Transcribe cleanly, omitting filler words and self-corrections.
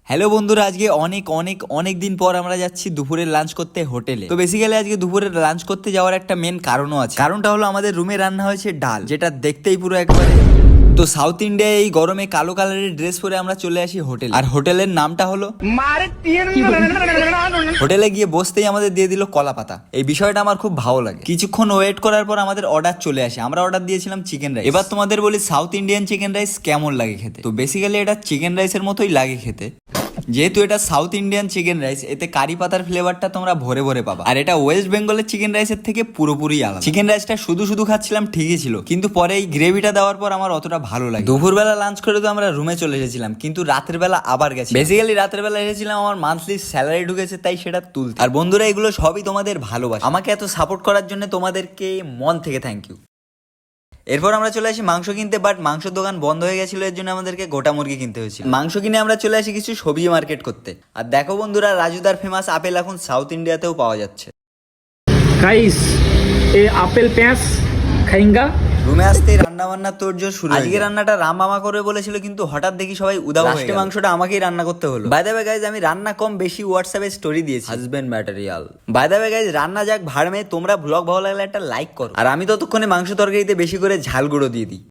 Hello বন্ধুরা, আজকে অনেক অনেক অনেক দিন পর আমরা যাচ্ছি দুপুরের লাঞ্চ করতে হোটেলে। তো বেসিক্যালি আজকে দুপুরের লাঞ্চ করতে যাওয়ার একটা মেন কারণও আছে। কারণটা হলো আমাদের রুমে রান্না হয়েছে ডাল, যেটা দেখতেই পুরো একবারে তো সাউথ ইন্ডিয়ায় এই গরমে কালো কালারের ড্রেস পরে আমরা চলে আসি হোটেল। আর হোটেলের নামটা হলো হোটেলে গিয়ে বসতেই আমাদের দিয়ে দিল কলা পাতা। এই বিষয়টা আমার খুব ভালো লাগে। কিছুক্ষণ ওয়েট করার পর আমাদের অর্ডার চলে আসে। আমরা অর্ডার দিয়েছিলাম চিকেন রাইস। এবার তোমাদের বলি সাউথ ইন্ডিয়ান চিকেন রাইস কেমন লাগে খেতে। তো বেসিক্যালি এটা চিকেন রাইসের মতোই লাগে খেতে। যেহেতু এটা সাউথ ইন্ডিয়ান চিকেন রাইস, এতে কারি পাতার ফ্লেভারটা তোমরা ভরে ভরে পাবা। আর এটা ওয়েস্ট বেঙ্গলের চিকেন রাইসের থেকে পুরোপুরি আলাদা। চিকেন রাইসটা শুধু শুধু খাচ্ছিলাম ঠিকই ছিল, কিন্তু পরে এই গ্রেভিটা দেওয়ার পর আমার অতটা ভালো লাগে। দুপুরবেলা লাঞ্চ করে তো আমরা রুমে চলে এসেছিলাম, কিন্তু রাতের বেলা আবার গেছি। বেসিক্যালি রাতের বেলা এসেছিলাম, আমার মান্থলি স্যালারি ঢুকেছে, তাই সেটা তুলতে। আর বন্ধুরা, এগুলো সবই তোমাদের ভালোবাসা। আমাকে এত সাপোর্ট করার জন্য তোমাদেরকে মন থেকে থ্যাংক ইউ। এরপর আমরা চলে আসি মাংস কিনতে, বাট মাংসের দোকান বন্ধ হয়ে গেছিল, এর জন্য আমাদেরকে গোটা মুরগি কিনতে হয়েছিল। মাংস কিনে আমরা চলে আসি কিছু সবজি মার্কেট করতে। আর দেখো বন্ধুরা, রাজুদার ফেমাস আপেল এখন সাউথ ইন্ডিয়াতেও পাওয়া যাচ্ছে। गाइस ये আপেল পেঁয়াজ খাইঙ্গা। রুমে আসতেই রান্না বান্না তোড়জোড় শুরু। আজকে রান্নাটা রাম মামা করে বলেছিল, কিন্তু হঠাৎ দেখি সবাই উদাও হয়ে গেল। মাংসটা আমাকেই রান্না করতে হলো। বাই দ্য ওয়ে গাইজ, আমি রান্না কম বেশি হোয়াটসঅ্যাপে স্টোরি দিয়েছি, husband material. By the way guys, রান্না যাক ভাড় মে, তোমরা ব্লগ ভালো লাগলে একটা লাইক করো। আর আমি ততক্ষণে মাংস তরকারিতে বেশি করে ঝাল গুঁড়ো দিয়ে দিই।